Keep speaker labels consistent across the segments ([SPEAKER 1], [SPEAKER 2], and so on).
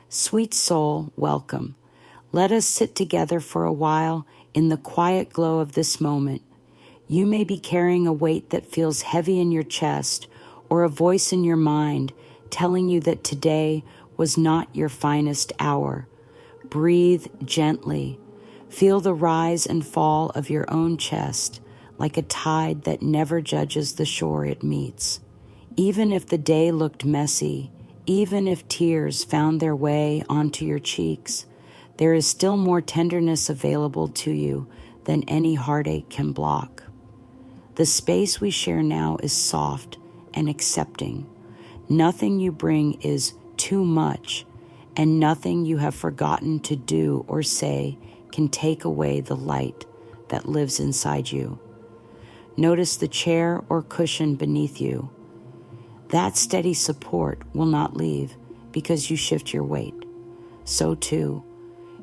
[SPEAKER 1] Sweet soul, welcome. Let us sit together for a while in the quiet glow of this moment. You may be carrying a weight that feels heavy in your chest, or a voice in your mind telling you that today was not your finest hour. Breathe gently. Feel the rise and fall of your own chest, like a tide that never judges the shore it meets. Even if the day looked messy, even if tears found their way onto your cheeks, there is still more tenderness available to you than any heartache can block. The space we share now is soft and accepting. Nothing you bring is too much, and nothing you have forgotten to do or say can take away the light that lives inside you. Notice the chair or cushion beneath you. That steady support will not leave because you shift your weight. So too,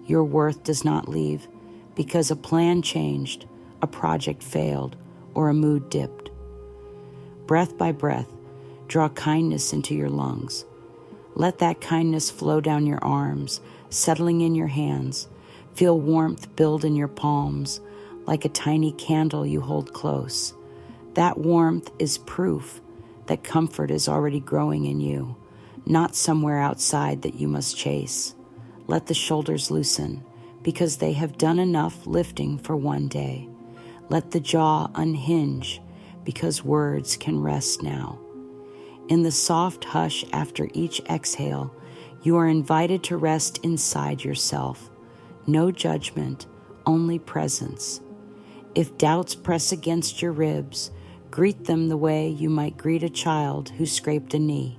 [SPEAKER 1] your worth does not leave because a plan changed, a project failed, or a mood dipped. Breath by breath, draw kindness into your lungs. Let that kindness flow down your arms, settling in your hands. Feel warmth build in your palms, like a tiny candle you hold close. That warmth is proof that comfort is already growing in you, not somewhere outside that you must chase. Let the shoulders loosen, because they have done enough lifting for one day. Let the jaw unhinge, because words can rest now. In the soft hush after each exhale, you are invited to rest inside yourself. No judgment, only presence. If doubts press against your ribs, greet them the way you might greet a child who scraped a knee.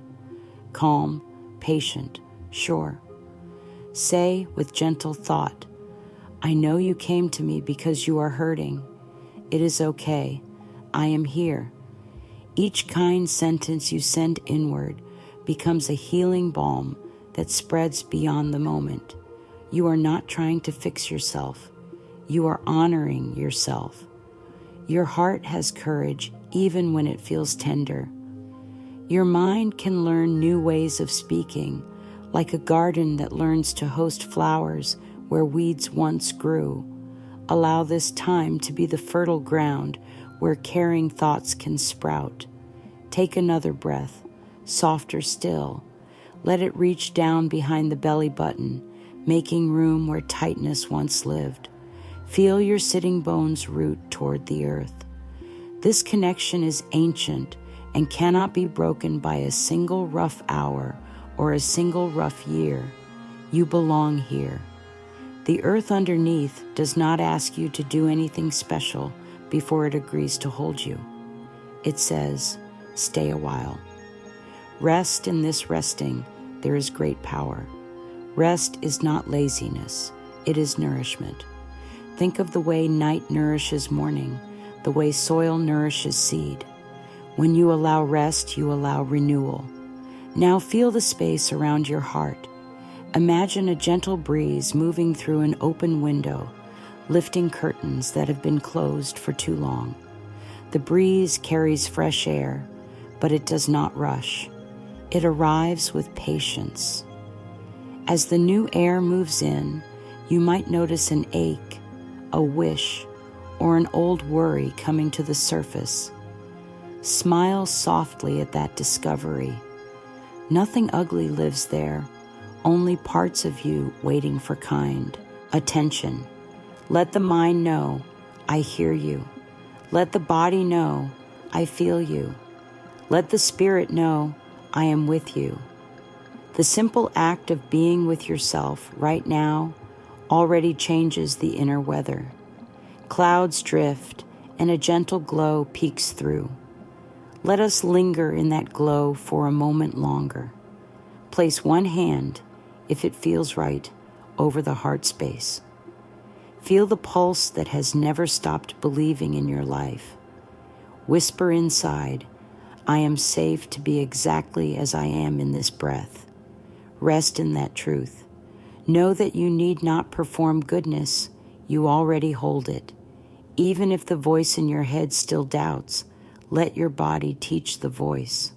[SPEAKER 1] Calm, patient, sure. Say with gentle thought, I know you came to me because you are hurting. It is okay. I am here. Each kind sentence you send inward becomes a healing balm that spreads beyond the moment. You are not trying to fix yourself. You are honoring yourself. Your heart has courage even when it feels tender. Your mind can learn new ways of speaking, like a garden that learns to host flowers where weeds once grew. Allow this time to be the fertile ground where caring thoughts can sprout. Take another breath, softer still. Let it reach down behind the belly button, making room where tightness once lived. Feel your sitting bones root toward the earth. This connection is ancient and cannot be broken by a single rough hour or a single rough year. You belong here. The earth underneath does not ask you to do anything special before it agrees to hold you. It says, stay a while. Rest in this resting, there is great power. Rest is not laziness, it is nourishment. Think of the way night nourishes morning, the way soil nourishes seed. When you allow rest, you allow renewal. Now feel the space around your heart. Imagine a gentle breeze moving through an open window, lifting curtains that have been closed for too long. The breeze carries fresh air, but it does not rush. It arrives with patience. As the new air moves in, you might notice an ache, a wish, or an old worry coming to the surface. Smile softly at that discovery. Nothing ugly lives there, only parts of you waiting for kind attention. Let the mind know, I hear you. Let the body know, I feel you. Let the spirit know, I am with you. The simple act of being with yourself right now already changes the inner weather. Clouds drift and a gentle glow peeks through. Let us linger in that glow for a moment longer. Place one hand, if it feels right, over the heart space. Feel the pulse that has never stopped believing in your life. Whisper inside, I am safe to be exactly as I am in this breath. Rest in that truth. Know that you need not perform goodness, you already hold it. Even if the voice in your head still doubts, let your body teach the voice.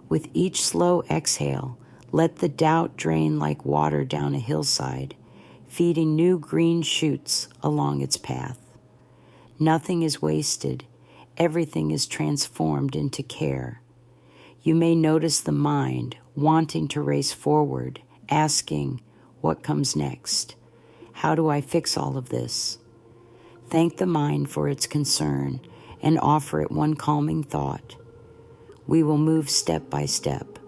[SPEAKER 1] With each slow exhale, Let the doubt drain like water down a hillside, feeding new green shoots along its path. Nothing is wasted. Everything is transformed into care. You may notice the mind wanting to race forward, asking, what comes next? How do I fix all of this? Thank the mind for its concern and offer it one calming thought. We will move step by step.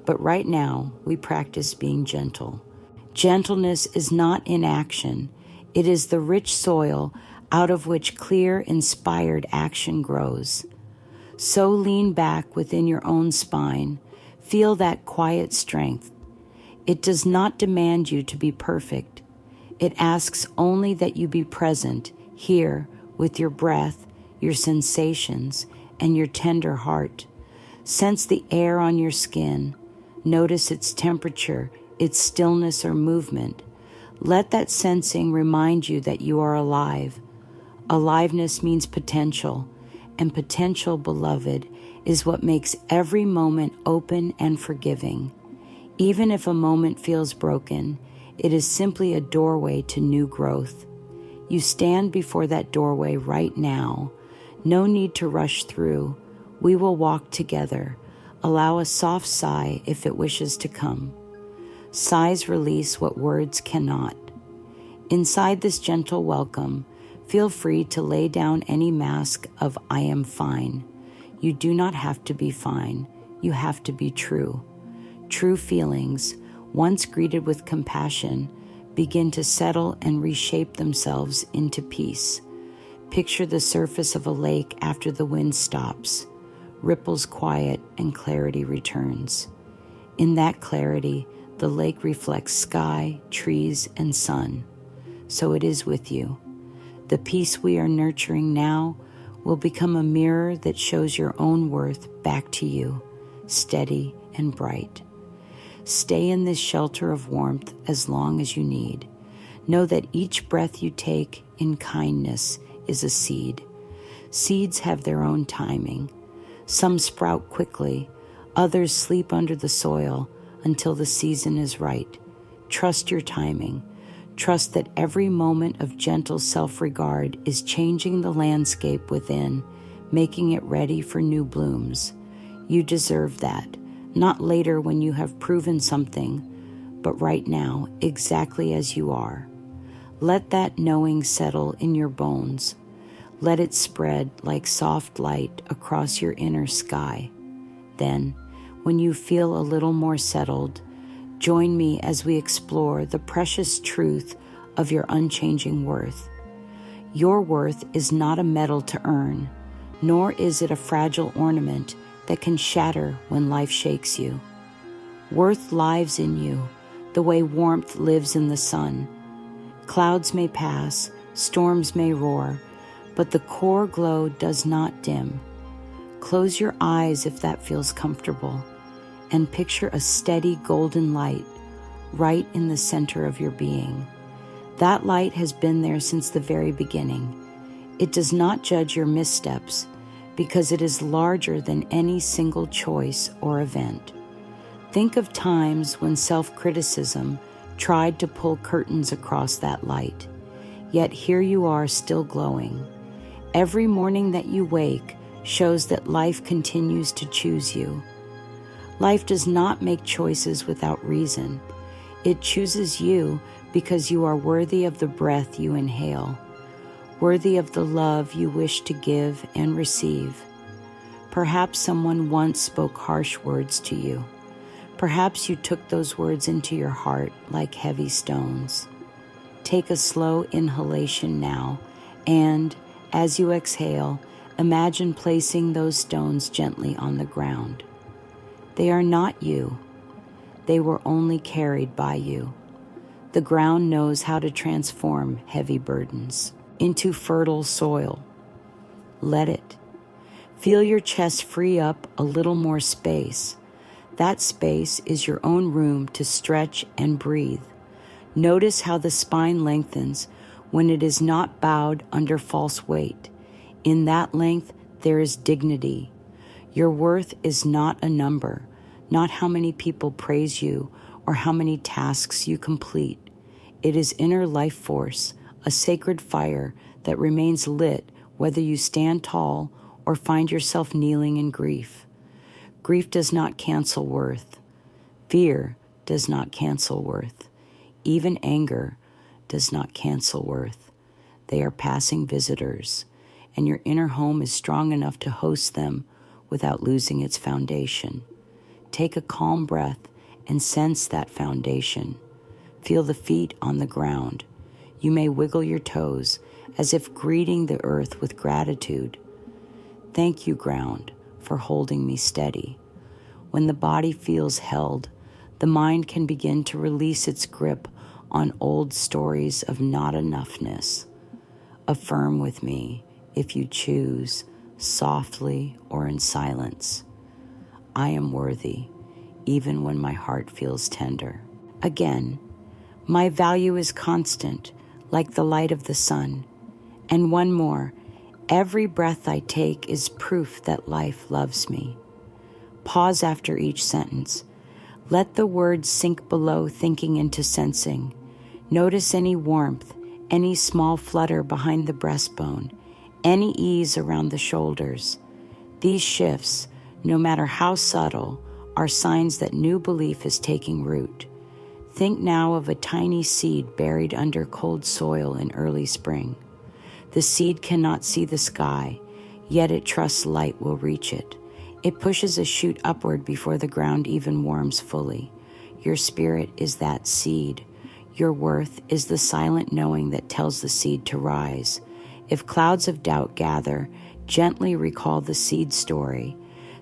[SPEAKER 1] But right now, we practice being gentle. Gentleness is not inaction. It is the rich soil out of which clear, inspired action grows. So lean back within your own spine. Feel that quiet strength. It does not demand you to be perfect. It asks only that you be present here with your breath, your sensations, and your tender heart. Sense the air on your skin. Notice its temperature, its stillness or movement. Let that sensing remind you that you are alive. Aliveness means potential, and potential, beloved, is what makes every moment open and forgiving. Even if a moment feels broken, it is simply a doorway to new growth. You stand before that doorway right now. No need to rush through. We will walk together. Allow a soft sigh if it wishes to come. Sighs release what words cannot. Inside this gentle welcome, feel free to lay down any mask of I am fine. You do not have to be fine. You have to be true. True feelings, once greeted with compassion, begin to settle and reshape themselves into peace. Picture the surface of a lake after the wind stops. Ripples quiet and clarity returns. In that clarity, the lake reflects sky, trees, and sun. So it is with you. The peace we are nurturing now will become a mirror that shows your own worth back to you, steady and bright. Stay in this shelter of warmth as long as you need. Know that each breath you take in kindness is a seed. Seeds have their own timing. Some sprout quickly, others sleep under the soil until the season is right. Trust your timing. Trust that every moment of gentle self-regard is changing the landscape within, making it ready for new blooms. You deserve that, not later when you have proven something, but right now, exactly as you are. Let that knowing settle in your bones. Let it spread like soft light across your inner sky. Then, when you feel a little more settled, join me as we explore the precious truth of your unchanging worth. Your worth is not a medal to earn, nor is it a fragile ornament that can shatter when life shakes you. Worth lives in you, the way warmth lives in the sun. Clouds may pass, storms may roar, but the core glow does not dim. Close your eyes if that feels comfortable, and picture a steady golden light right in the center of your being. That light has been there since the very beginning. It does not judge your missteps because it is larger than any single choice or event. Think of times when self-criticism tried to pull curtains across that light, yet here you are still glowing. Every morning that you wake shows that life continues to choose you. Life does not make choices without reason. It chooses you because you are worthy of the breath you inhale, worthy of the love you wish to give and receive. Perhaps someone once spoke harsh words to you. Perhaps you took those words into your heart like heavy stones. Take a slow inhalation now, and as you exhale, imagine placing those stones gently on the ground. They are not you. They were only carried by you. The ground knows how to transform heavy burdens into fertile soil. Let it. Feel your chest free up a little more space. That space is your own room to stretch and breathe. Notice how the spine lengthens when it is not bowed under false weight. In that length, there is dignity. Your worth is not a number, not how many people praise you or how many tasks you complete. It is inner life force, a sacred fire that remains lit whether you stand tall or find yourself kneeling in grief. Grief does not cancel worth. Fear does not cancel worth. Even anger does not cancel worth. They are passing visitors, and your inner home is strong enough to host them without losing its foundation. Take a calm breath and sense that foundation. Feel the feet on the ground. You may wiggle your toes as if greeting the earth with gratitude. Thank you, ground, for holding me steady. When the body feels held, the mind can begin to release its grip on old stories of not enoughness. Affirm with me, if you choose, softly or in silence. I am worthy, even when my heart feels tender. Again, my value is constant, like the light of the sun. And one more, every breath I take is proof that life loves me. Pause after each sentence. Let the words sink below thinking into sensing. Notice any warmth, any small flutter behind the breastbone, any ease around the shoulders. These shifts, no matter how subtle, are signs that new belief is taking root. Think now of a tiny seed buried under cold soil in early spring. The seed cannot see the sky, yet it trusts light will reach it. It pushes a shoot upward before the ground even warms fully. Your spirit is that seed. Your worth is the silent knowing that tells the seed to rise. If clouds of doubt gather, gently recall the seed story.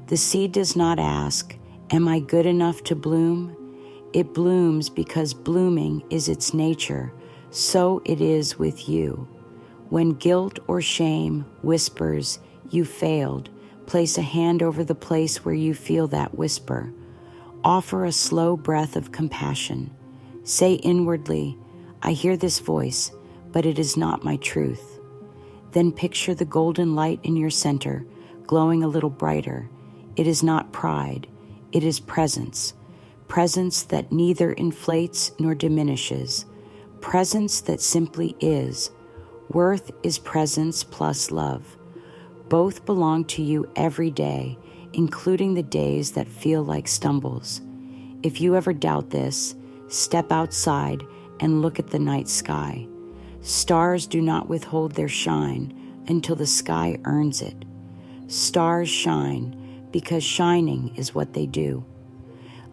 [SPEAKER 1] The seed does not ask, "Am I good enough to bloom?" It blooms because blooming is its nature. So it is with you. When guilt or shame whispers, "You failed," place a hand over the place where you feel that whisper. Offer a slow breath of compassion. Say inwardly, "I hear this voice, but it is not my truth." Then picture the golden light in your center, glowing a little brighter. It is not pride, it is presence. Presence that neither inflates nor diminishes. Presence that simply is. Worth is presence plus love. Both belong to you every day, including the days that feel like stumbles. If you ever doubt this, step outside and look at the night sky. Stars do not withhold their shine until the sky earns it. Stars shine because shining is what they do.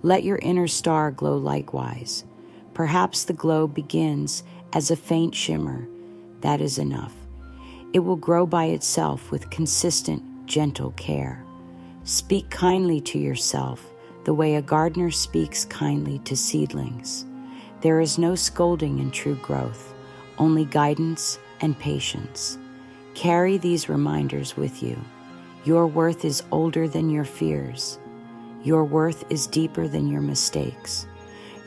[SPEAKER 1] Let your inner star glow likewise. Perhaps the glow begins as a faint shimmer. That is enough. It will grow by itself with consistent, gentle care. Speak kindly to yourself, the way a gardener speaks kindly to seedlings. There is no scolding in true growth, only guidance and patience. Carry these reminders with you. Your worth is older than your fears. Your worth is deeper than your mistakes.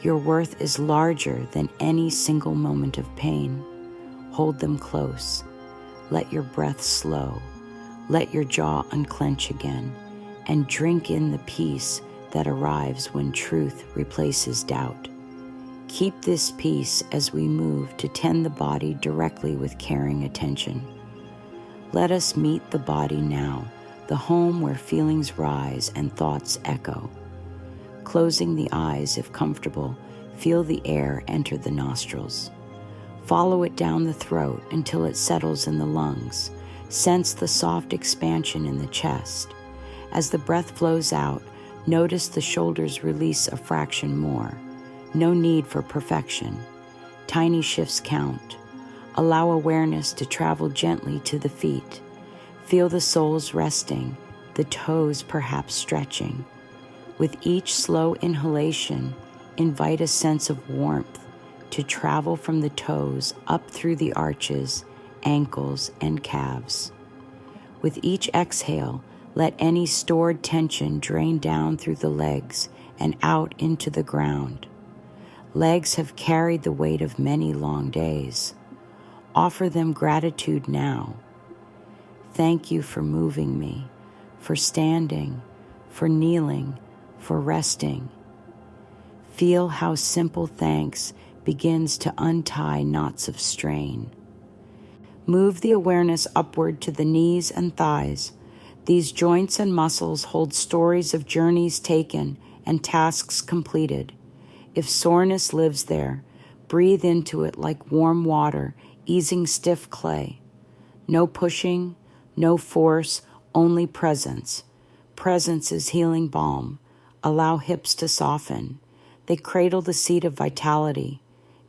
[SPEAKER 1] Your worth is larger than any single moment of pain. Hold them close. Let your breath slow. Let your jaw unclench again, and drink in the peace that arrives when truth replaces doubt. Keep this peace as we move to tend the body directly with caring attention. Let us meet the body now, the home where feelings rise and thoughts echo. Closing the eyes if comfortable, feel the air enter the nostrils. Follow it down the throat until it settles in the lungs. Sense the soft expansion in the chest. As the breath flows out, notice the shoulders release a fraction more. No need for perfection. Tiny shifts count. Allow awareness to travel gently to the feet. Feel the soles resting, the toes perhaps stretching. With each slow inhalation, invite a sense of warmth to travel from the toes up through the arches, ankles, and calves. With each exhale, let any stored tension drain down through the legs and out into the ground. Legs have carried the weight of many long days. Offer them gratitude now. Thank you for moving me, for standing, for kneeling, for resting. Feel how simple thanks begins to untie knots of strain. Move the awareness upward to the knees and thighs. These joints and muscles hold stories of journeys taken and tasks completed. If soreness lives there, breathe into it like warm water, easing stiff clay. No pushing, no force, only presence. Presence is healing balm. Allow hips to soften. They cradle the seat of vitality.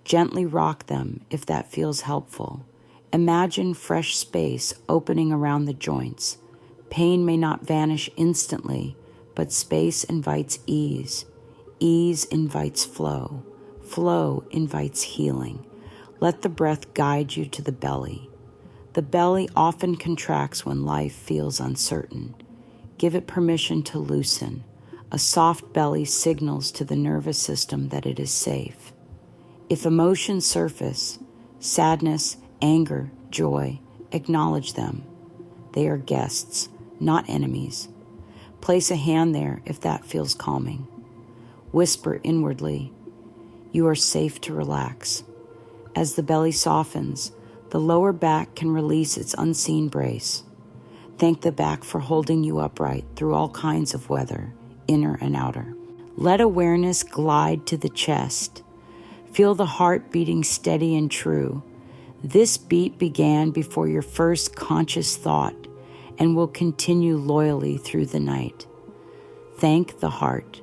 [SPEAKER 1] Gently rock them if that feels helpful. Imagine fresh space opening around the joints. Pain may not vanish instantly, but space invites ease. Ease invites flow. Flow invites healing. Let the breath guide you to the belly. The belly often contracts when life feels uncertain. Give it permission to loosen. A soft belly signals to the nervous system that it is safe. If emotions surface, sadness, anger, joy, acknowledge them. They are guests, not enemies. Place a hand there if that feels calming. Whisper inwardly, "You are safe to relax." As the belly softens, the lower back can release its unseen brace. Thank the back for holding you upright through all kinds of weather, inner and outer. Let awareness glide to the chest. Feel the heart beating steady and true. This beat began before your first conscious thought and will continue loyally through the night. Thank the heart.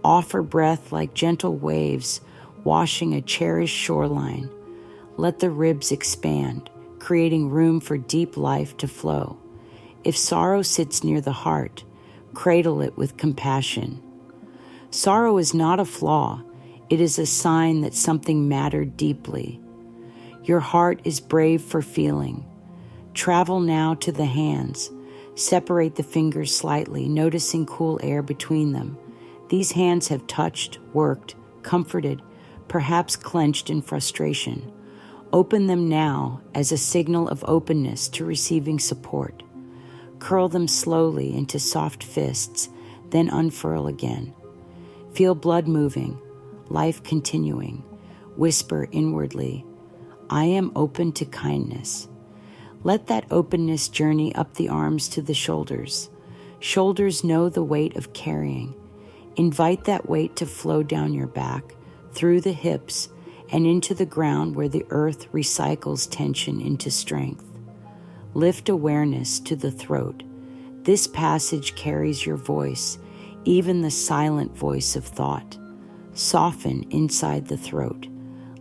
[SPEAKER 1] Offer breath like gentle waves washing a cherished shoreline. Let the ribs expand, creating room for deep life to flow. If sorrow sits near the heart, cradle it with compassion. Sorrow is not a flaw. It is a sign that something mattered deeply. Your heart is brave for feeling. Travel now to the hands. Separate the fingers slightly, noticing cool air between them. These hands have touched, worked, comforted, perhaps clenched in frustration. Open them now as a signal of openness to receiving support. Curl them slowly into soft fists, then unfurl again. Feel blood moving, life continuing. Whisper inwardly, "I am open to kindness." Let that openness journey up the arms to the shoulders. Shoulders know the weight of carrying. Invite that weight to flow down your back, through the hips, and into the ground where the earth recycles tension into strength. Lift awareness to the throat. This passage carries your voice, even the silent voice of thought. Soften inside the throat.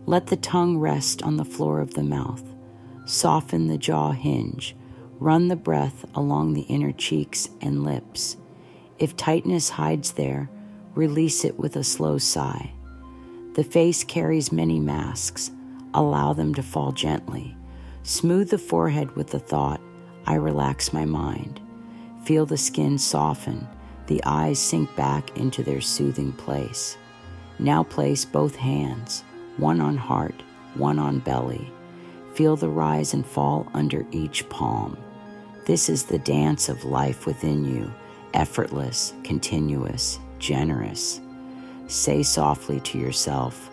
[SPEAKER 1] Let the tongue rest on the floor of the mouth. Soften the jaw hinge. Run the breath along the inner cheeks and lips. If tightness hides there, release it with a slow sigh. The face carries many masks. Allow them to fall gently. Smooth the forehead with the thought, "I relax my mind." Feel the skin soften. The eyes sink back into their soothing place. Now place both hands, one on heart, one on belly. Feel the rise and fall under each palm. This is the dance of life within you, effortless, continuous, generous. Say softly to yourself,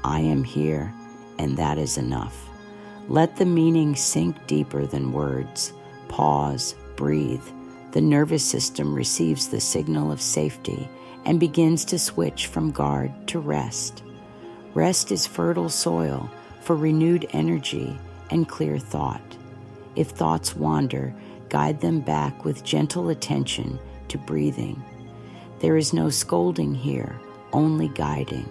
[SPEAKER 1] "I am here, and that is enough." Let the meaning sink deeper than words. Pause, breathe. The nervous system receives the signal of safety and begins to switch from guard to rest. Rest is fertile soil for renewed energy and clear thought. If thoughts wander, guide them back with gentle attention to breathing. There is no scolding here, only guiding.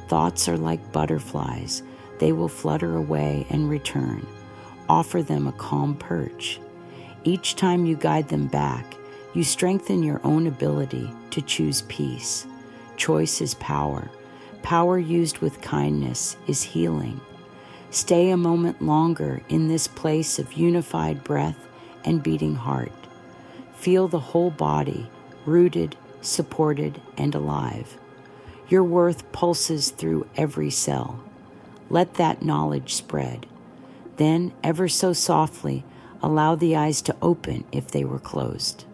[SPEAKER 1] Thoughts are like butterflies. They will flutter away and return. Offer them a calm perch. Each time you guide them back, you strengthen your own ability to choose peace. Choice is power. Power used with kindness is healing. Stay a moment longer in this place of unified breath and beating heart. Feel the whole body, rooted, supported, and alive. Your worth pulses through every cell. Let that knowledge spread. Then, ever so softly, allow the eyes to open if they were closed.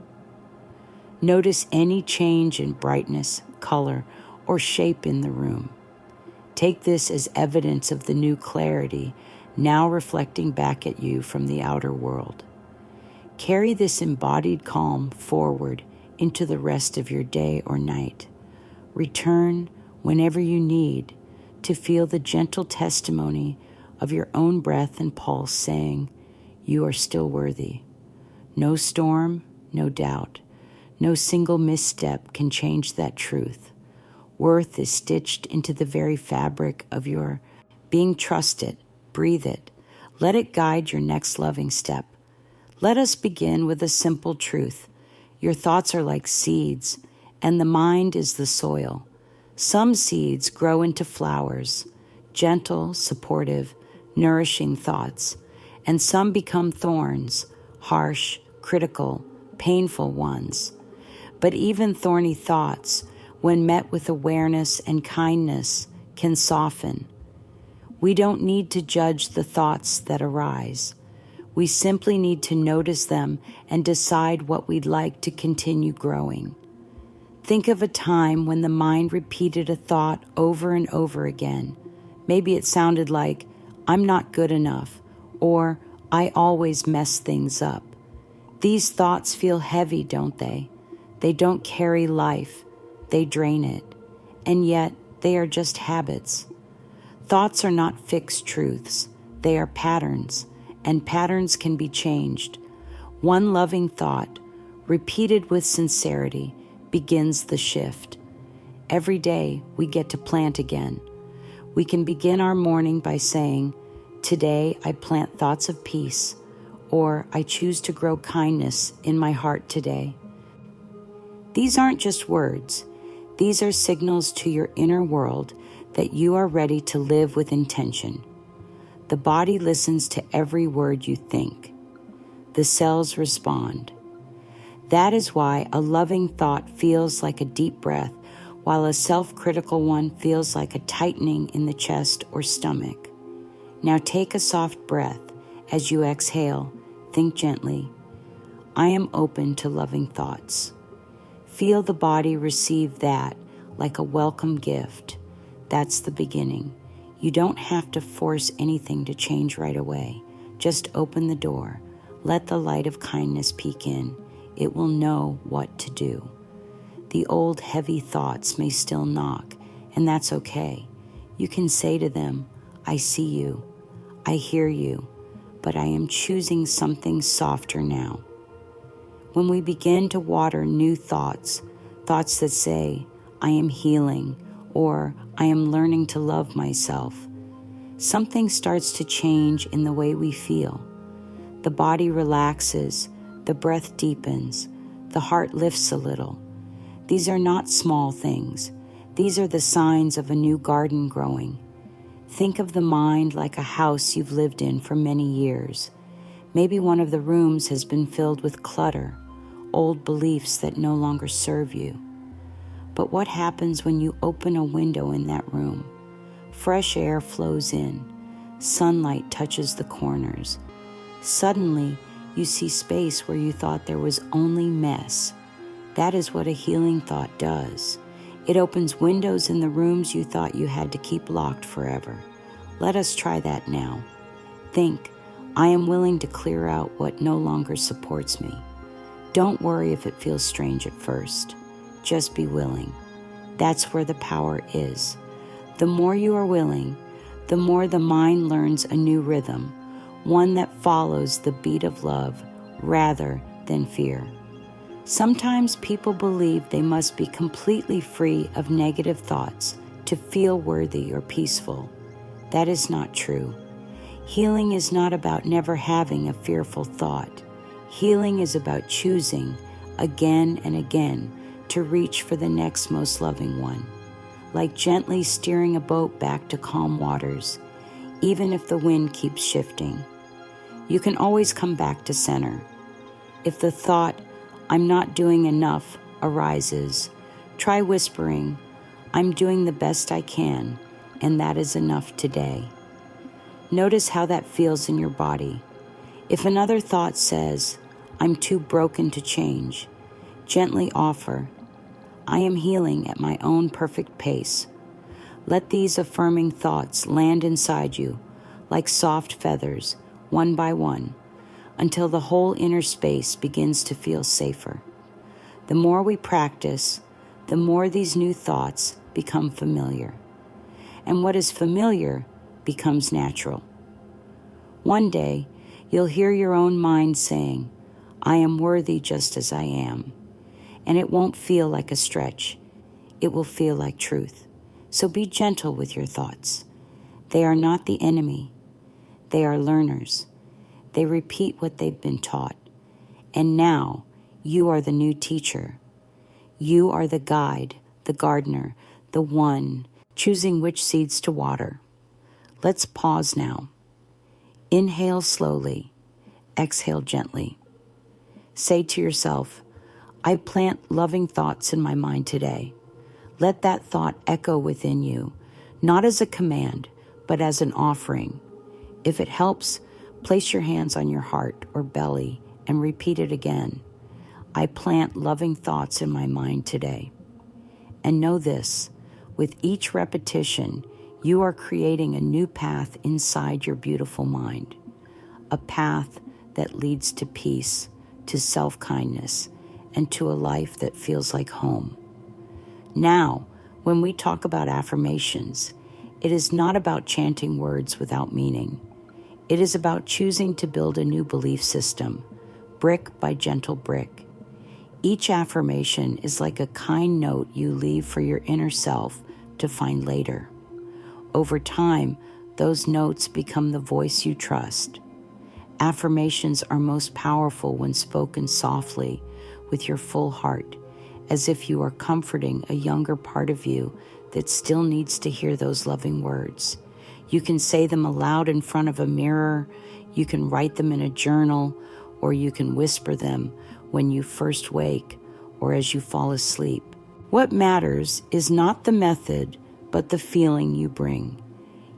[SPEAKER 1] Notice any change in brightness, color, or shape in the room. Take this as evidence of the new clarity now reflecting back at you from the outer world. Carry this embodied calm forward into the rest of your day or night. Return whenever you need to feel the gentle testimony of your own breath and pulse saying, "You are still worthy." No storm, no doubt, no single misstep can change that truth. Worth is stitched into the very fabric of your being. Trust it, breathe it, let it guide your next loving step. Let us begin with a simple truth. Your thoughts are like seeds, and the mind is the soil. Some seeds grow into flowers, gentle, supportive, nourishing thoughts, and some become thorns, harsh, critical, painful ones. But even thorny thoughts, when met with awareness and kindness, can soften. We don't need to judge the thoughts that arise. We simply need to notice them and decide what we'd like to continue growing. Think of a time when the mind repeated a thought over and over again. Maybe it sounded like, "I'm not good enough," or "I always mess things up." These thoughts feel heavy, don't they? They don't carry life, they drain it, and yet they are just habits. Thoughts are not fixed truths, they are patterns, and patterns can be changed. One loving thought, repeated with sincerity, begins the shift. Every day we get to plant again. We can begin our morning by saying, "Today I plant thoughts of peace," or "I choose to grow kindness in my heart today." These aren't just words. These are signals to your inner world that you are ready to live with intention. The body listens to every word you think. The cells respond. That is why a loving thought feels like a deep breath, while a self-critical one feels like a tightening in the chest or stomach. Now take a soft breath. As you exhale, think gently, "I am open to loving thoughts." Feel the body receive that like a welcome gift. That's the beginning. You don't have to force anything to change right away. Just open the door. Let the light of kindness peek in. It will know what to do. The old heavy thoughts may still knock, and that's okay. You can say to them, "I see you, I hear you, but I am choosing something softer now." When we begin to water new thoughts, thoughts that say, "I am healing," or "I am learning to love myself," something starts to change in the way we feel. The body relaxes, the breath deepens, the heart lifts a little. These are not small things. These are the signs of a new garden growing. Think of the mind like a house you've lived in for many years. Maybe one of the rooms has been filled with clutter, old beliefs that no longer serve you. But what happens when you open a window in that room? Fresh air flows in. Sunlight touches the corners. Suddenly, you see space where you thought there was only mess. That is what a healing thought does. It opens windows in the rooms you thought you had to keep locked forever. Let us try that now. Think, "I am willing to clear out what no longer supports me." Don't worry if it feels strange at first. Just be willing. That's where the power is. The more you are willing, the more the mind learns a new rhythm, one that follows the beat of love rather than fear. Sometimes people believe they must be completely free of negative thoughts to feel worthy or peaceful. That is not true. Healing is not about never having a fearful thought. Healing is about choosing again and again to reach for the next most loving one, like gently steering a boat back to calm waters, even if the wind keeps shifting. You can always come back to center. If the thought, "I'm not doing enough," arises, try whispering, "I'm doing the best I can, and that is enough today." Notice how that feels in your body. If another thought says, "I'm too broken to change," Gently offer, I am healing at my own perfect pace. Let these affirming thoughts land inside you like soft feathers, one by one, until the whole inner space begins to feel safer. The more we practice, the more these new thoughts become familiar. And what is familiar becomes natural. One day, you'll hear your own mind saying, I am worthy just as I am. And it won't feel like a stretch. It will feel like truth. So be gentle with your thoughts. They are not the enemy. They are learners. They repeat what they've been taught. And now, you are the new teacher. You are the guide, the gardener, the one choosing which seeds to water. Let's pause now. Inhale slowly. Exhale gently. Say to yourself, I plant loving thoughts in my mind today. Let that thought echo within you, not as a command, but as an offering. If it helps, place your hands on your heart or belly and repeat it again. I plant loving thoughts in my mind today. And know this, with each repetition, you are creating a new path inside your beautiful mind. A path that leads to peace, to self-kindness, and to a life that feels like home. Now, when we talk about affirmations, it is not about chanting words without meaning. It is about choosing to build a new belief system, brick by gentle brick. Each affirmation is like a kind note you leave for your inner self to find later. Over time, those notes become the voice you trust. Affirmations are most powerful when spoken softly, with your full heart, as if you are comforting a younger part of you that still needs to hear those loving words. You can say them aloud in front of a mirror, you can write them in a journal, or you can whisper them when you first wake or as you fall asleep. What matters is not the method, but the feeling you bring.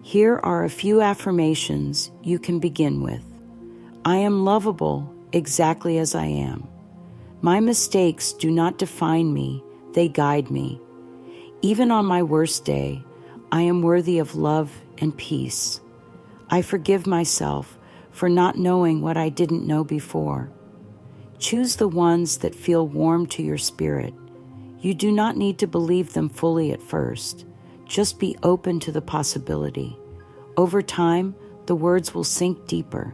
[SPEAKER 1] Here are a few affirmations you can begin with. I am lovable exactly as I am. My mistakes do not define me, they guide me. Even on my worst day, I am worthy of love and peace. I forgive myself for not knowing what I didn't know before. Choose the ones that feel warm to your spirit. You do not need to believe them fully at first. Just be open to the possibility. Over time, the words will sink deeper.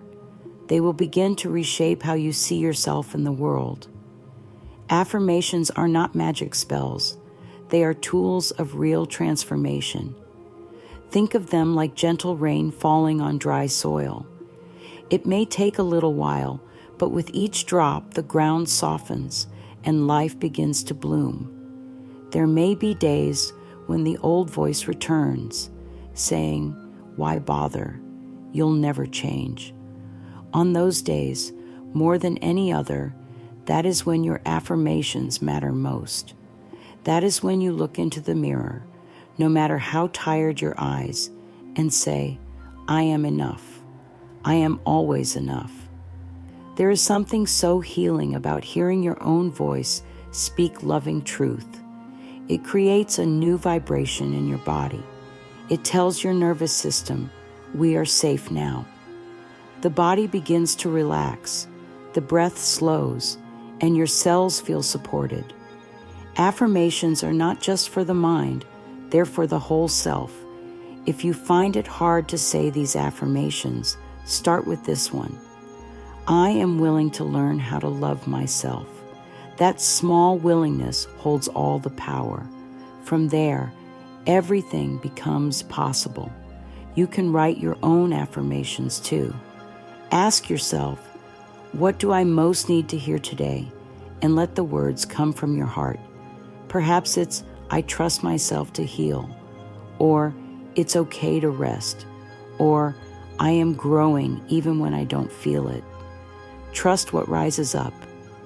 [SPEAKER 1] They will begin to reshape how you see yourself in the world. Affirmations are not magic spells. They are tools of real transformation. Think of them like gentle rain falling on dry soil. It may take a little while, but with each drop, the ground softens and life begins to bloom. There may be days when the old voice returns, saying, "Why bother? You'll never change." On those days, more than any other, that is when your affirmations matter most. That is when you look into the mirror, no matter how tired your eyes, and say, I am enough. I am always enough. There is something so healing about hearing your own voice speak loving truth. It creates a new vibration in your body. It tells your nervous system, we are safe now. The body begins to relax, the breath slows, and your cells feel supported. Affirmations are not just for the mind, they're for the whole self. If you find it hard to say these affirmations, start with this one. I am willing to learn how to love myself. That small willingness holds all the power. From there, everything becomes possible. You can write your own affirmations too. Ask yourself, what do I most need to hear today? And let the words come from your heart. Perhaps it's, I trust myself to heal. Or, it's okay to rest. Or, I am growing even when I don't feel it. Trust what rises up.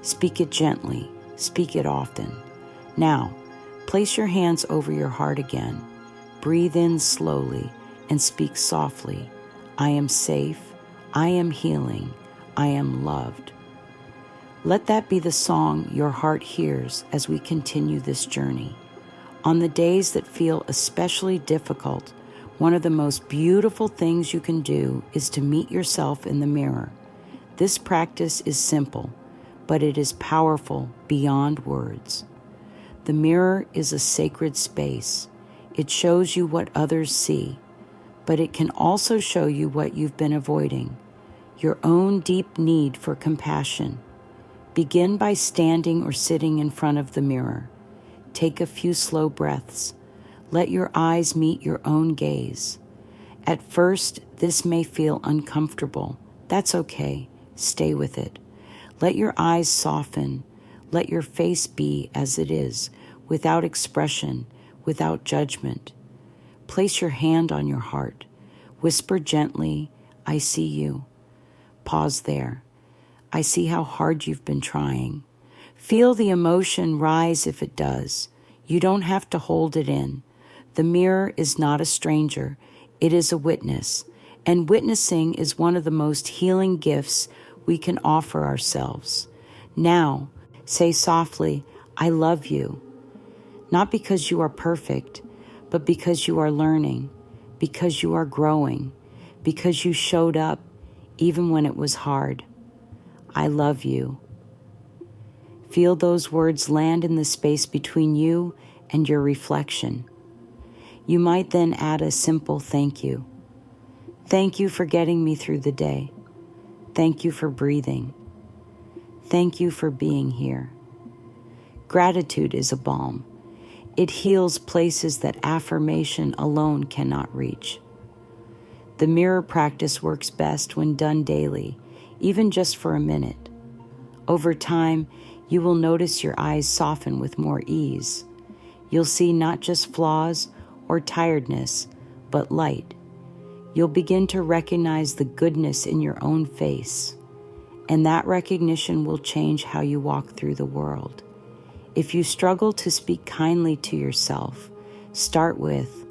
[SPEAKER 1] Speak it gently. Speak it often. Now, place your hands over your heart again. Breathe in slowly and speak softly. I am safe. I am healing. I am loved. Let that be the song your heart hears as we continue this journey. On the days that feel especially difficult, one of the most beautiful things you can do is to meet yourself in the mirror. This practice is simple, but it is powerful beyond words. The mirror is a sacred space. It shows you what others see, but it can also show you what you've been avoiding, your own deep need for compassion. Begin by standing or sitting in front of the mirror. Take a few slow breaths. Let your eyes meet your own gaze. At first, this may feel uncomfortable. That's okay. Stay with it. Let your eyes soften. Let your face be as it is, without expression, without judgment. Place your hand on your heart. Whisper gently, "I see you." Pause there. I see how hard you've been trying. Feel the emotion rise if it does. You don't have to hold it in. The mirror is not a stranger. It is a witness. And witnessing is one of the most healing gifts we can offer ourselves. Now, say softly, "I love you." Not because you are perfect, but because you are learning, because you are growing, because you showed up even when it was hard. I love you. Feel those words land in the space between you and your reflection. You might then add a simple thank you. Thank you for getting me through the day. Thank you for breathing. Thank you for being here. Gratitude is a balm. It heals places that affirmation alone cannot reach. The mirror practice works best when done daily, even just for a minute. Over time, you will notice your eyes soften with more ease. You'll see not just flaws or tiredness, but light. You'll begin to recognize the goodness in your own face, and that recognition will change how you walk through the world. If you struggle to speak kindly to yourself, start with,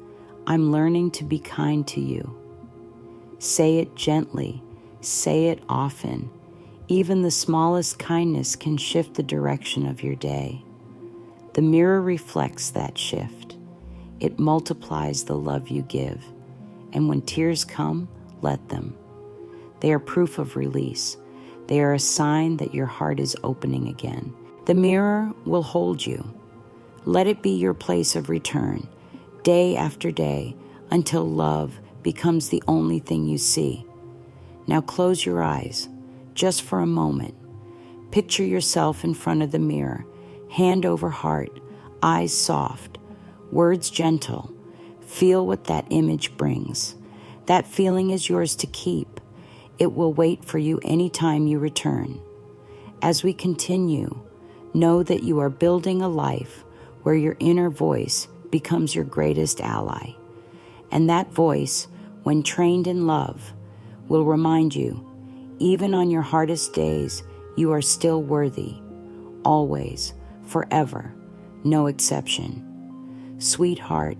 [SPEAKER 1] "I'm learning to be kind to you." Say it gently. Say it often. Even the smallest kindness can shift the direction of your day. The mirror reflects that shift. It multiplies the love you give. And when tears come, let them. They are proof of release. They are a sign that your heart is opening again. The mirror will hold you. Let it be your place of return, day after day, until love becomes the only thing you see. Now close your eyes, just for a moment. Picture yourself in front of the mirror, hand over heart, eyes soft, words gentle. Feel what that image brings. That feeling is yours to keep. It will wait for you anytime you return. As we continue, know that you are building a life where your inner voice becomes your greatest ally. And that voice, when trained in love, will remind you, even on your hardest days, you are still worthy. Always, forever, no exception. Sweetheart,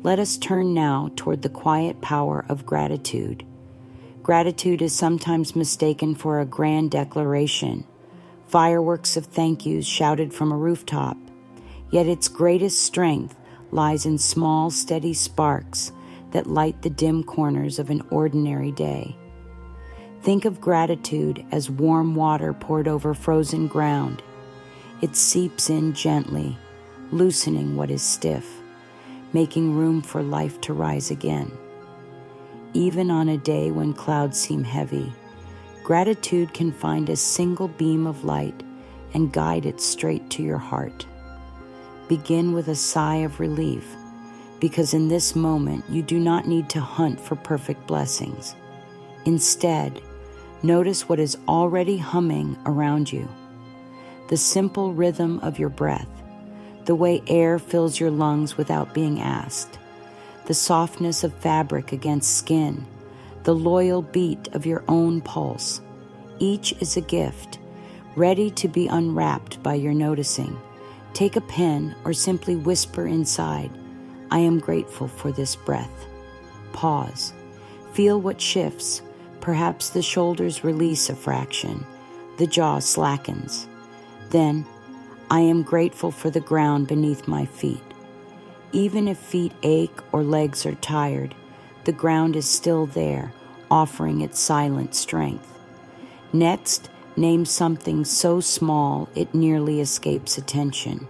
[SPEAKER 1] let us turn now toward the quiet power of gratitude. Gratitude is sometimes mistaken for a grand declaration, fireworks of thank yous shouted from a rooftop. Yet its greatest strength lies in small, steady sparks that light the dim corners of an ordinary day. Think of gratitude as warm water poured over frozen ground. It seeps in gently, loosening what is stiff, making room for life to rise again. Even on a day when clouds seem heavy, gratitude can find a single beam of light and guide it straight to your heart. Begin with a sigh of relief, because in this moment you do not need to hunt for perfect blessings. Instead, notice what is already humming around you. The simple rhythm of your breath, the way air fills your lungs without being asked, the softness of fabric against skin, the loyal beat of your own pulse. Each is a gift, ready to be unwrapped by your noticing. Take a pen or simply whisper inside, "I am grateful for this breath." Pause. Feel what shifts. Perhaps the shoulders release a fraction. The jaw slackens. Then, I am grateful for the ground beneath my feet. Even if feet ache or legs are tired, the ground is still there, offering its silent strength. Next, name something so small it nearly escapes attention.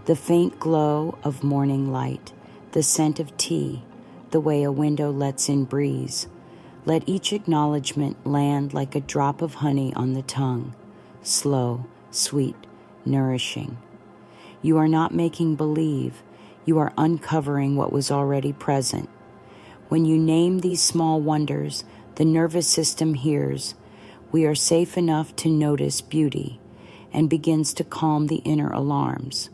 [SPEAKER 1] The faint glow of morning light, the scent of tea, the way a window lets in breeze. Let each acknowledgement land like a drop of honey on the tongue, slow, sweet, nourishing. You are not making believe, you are uncovering what was already present. When you name these small wonders, the nervous system hears. We are safe enough to notice beauty and begins to calm the inner alarms.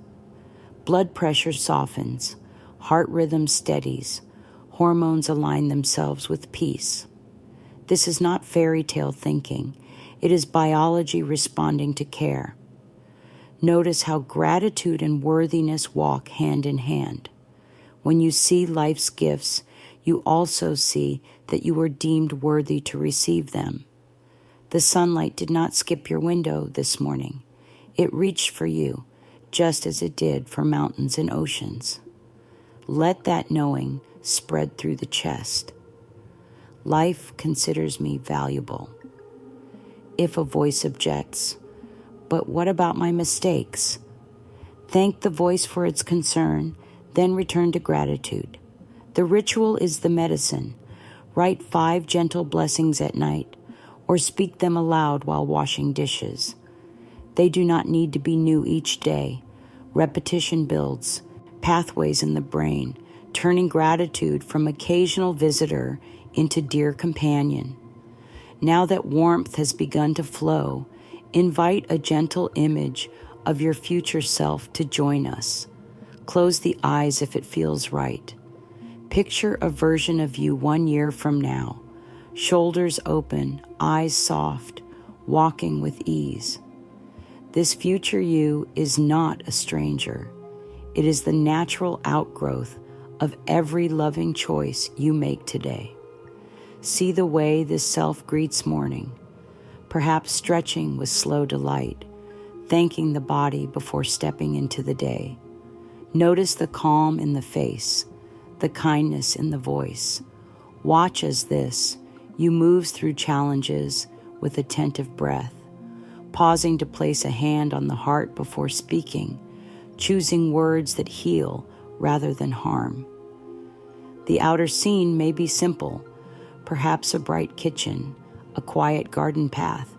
[SPEAKER 1] Blood pressure softens, heart rhythm steadies, hormones align themselves with peace. This is not fairy tale thinking. It is biology responding to care. Notice how gratitude and worthiness walk hand in hand. When you see life's gifts, you also see that you were deemed worthy to receive them. The sunlight did not skip your window this morning. It reached for you, just as it did for mountains and oceans. Let that knowing spread through the chest. Life considers me valuable. If a voice objects, but what about my mistakes? Thank the voice for its concern, then return to gratitude. The ritual is the medicine. Write 5 gentle blessings at night, or speak them aloud while washing dishes. They do not need to be new each day. Repetition builds pathways in the brain, turning gratitude from occasional visitor into dear companion. Now that warmth has begun to flow, invite a gentle image of your future self to join us. Close the eyes if it feels right. Picture a version of you 1 year from now, shoulders open, eyes soft, walking with ease. This future you is not a stranger. It is the natural outgrowth of every loving choice you make today. See the way this self greets morning, perhaps stretching with slow delight, thanking the body before stepping into the day. Notice the calm in the face, the kindness in the voice. Watch as you move through challenges with attentive breath, pausing to place a hand on the heart before speaking, choosing words that heal rather than harm. The outer scene may be simple, perhaps a bright kitchen, a quiet garden path,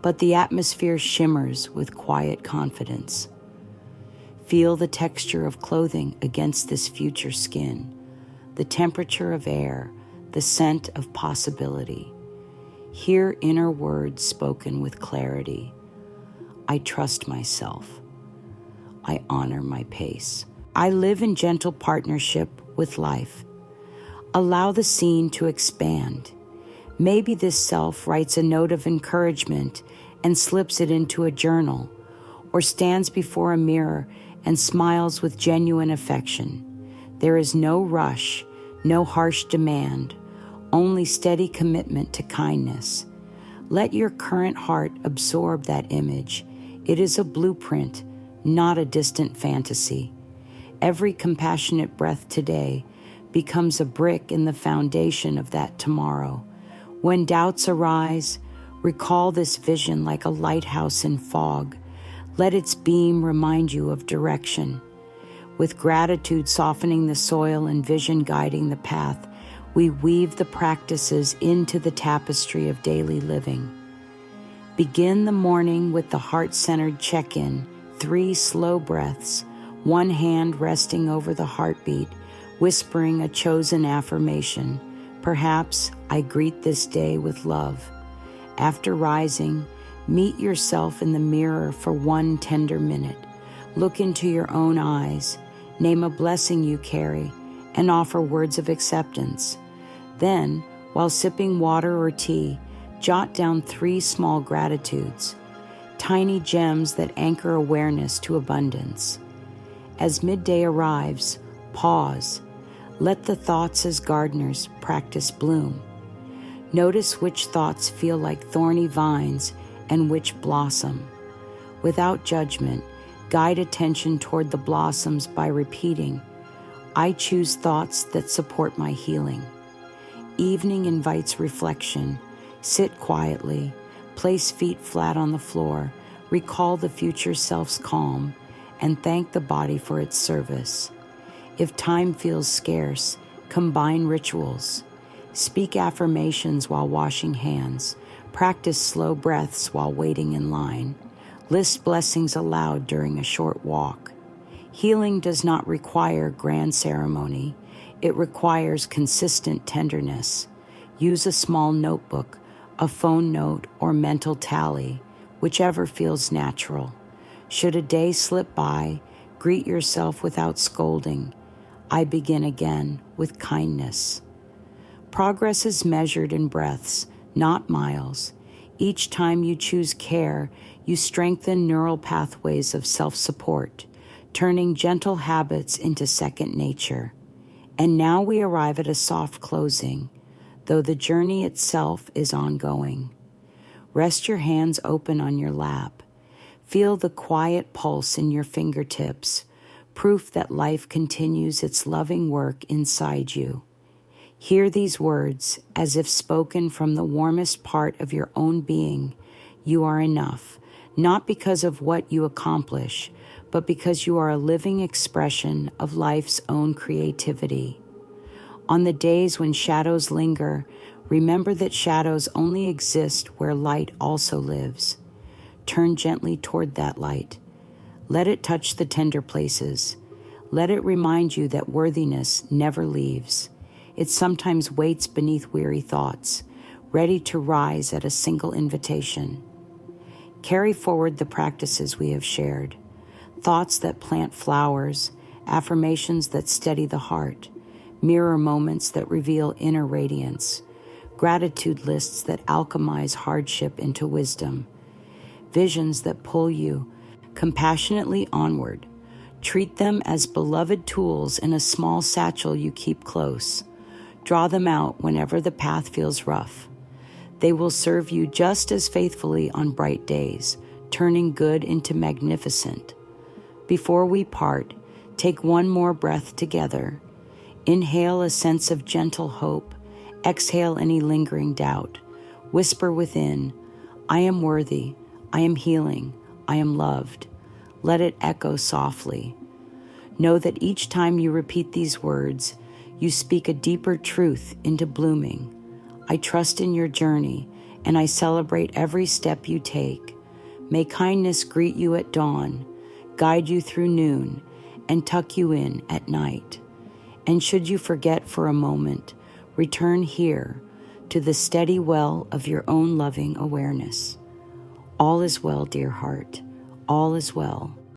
[SPEAKER 1] but the atmosphere shimmers with quiet confidence. Feel the texture of clothing against this future skin, the temperature of air, the scent of possibility. Hear inner words spoken with clarity. I trust myself. I honor my pace. I live in gentle partnership with life. Allow the scene to expand. Maybe this self writes a note of encouragement and slips it into a journal, or stands before a mirror and smiles with genuine affection. There is no rush, no harsh demand, only steady commitment to kindness. Let your current heart absorb that image. It is a blueprint, not a distant fantasy. Every compassionate breath today becomes a brick in the foundation of that tomorrow. When doubts arise, recall this vision like a lighthouse in fog. Let its beam remind you of direction. With gratitude softening the soil and vision guiding the path, we weave the practices into the tapestry of daily living. Begin the morning with the heart-centered check-in, 3 slow breaths, one hand resting over the heartbeat, whispering a chosen affirmation. Perhaps, I greet this day with love. After rising, meet yourself in the mirror for 1 tender minute. Look into your own eyes, name a blessing you carry, and offer words of acceptance. Then, while sipping water or tea, jot down 3 small gratitudes, tiny gems that anchor awareness to abundance. As midday arrives, pause. Let the thoughts as gardeners practice bloom. Notice which thoughts feel like thorny vines and which blossom. Without judgment, guide attention toward the blossoms by repeating, I choose thoughts that support my healing. Evening invites reflection. Sit quietly, place feet flat on the floor, recall the future self's calm, and thank the body for its service. If time feels scarce, combine rituals. Speak affirmations while washing hands. Practice slow breaths while waiting in line. List blessings aloud during a short walk. Healing does not require grand ceremony. It requires consistent tenderness. Use a small notebook, a phone note, or mental tally, whichever feels natural. Should a day slip by, greet yourself without scolding. I begin again with kindness. Progress is measured in breaths, not miles. Each time you choose care, you strengthen neural pathways of self-support, turning gentle habits into second nature. And now we arrive at a soft closing, though the journey itself is ongoing. Rest your hands open on your lap. Feel the quiet pulse in your fingertips, proof that life continues its loving work inside you. Hear these words as if spoken from the warmest part of your own being. You are enough, not because of what you accomplish, but because you are a living expression of life's own creativity. On the days when shadows linger, remember that shadows only exist where light also lives. Turn gently toward that light. Let it touch the tender places. Let it remind you that worthiness never leaves. It sometimes waits beneath weary thoughts, ready to rise at a single invitation. Carry forward the practices we have shared. Thoughts that plant flowers, affirmations that steady the heart, mirror moments that reveal inner radiance, gratitude lists that alchemize hardship into wisdom, visions that pull you compassionately onward. Treat them as beloved tools in a small satchel you keep close. Draw them out whenever the path feels rough. They will serve you just as faithfully on bright days, turning good into magnificent. Before we part, take one more breath together. Inhale a sense of gentle hope. Exhale any lingering doubt. Whisper within, I am worthy, I am healing, I am loved. Let it echo softly. Know that each time you repeat these words, you speak a deeper truth into blooming. I trust in your journey, and I celebrate every step you take. May kindness greet you at dawn, guide you through noon, and tuck you in at night. And should you forget for a moment, return here to the steady well of your own loving awareness. All is well, dear heart. All is well.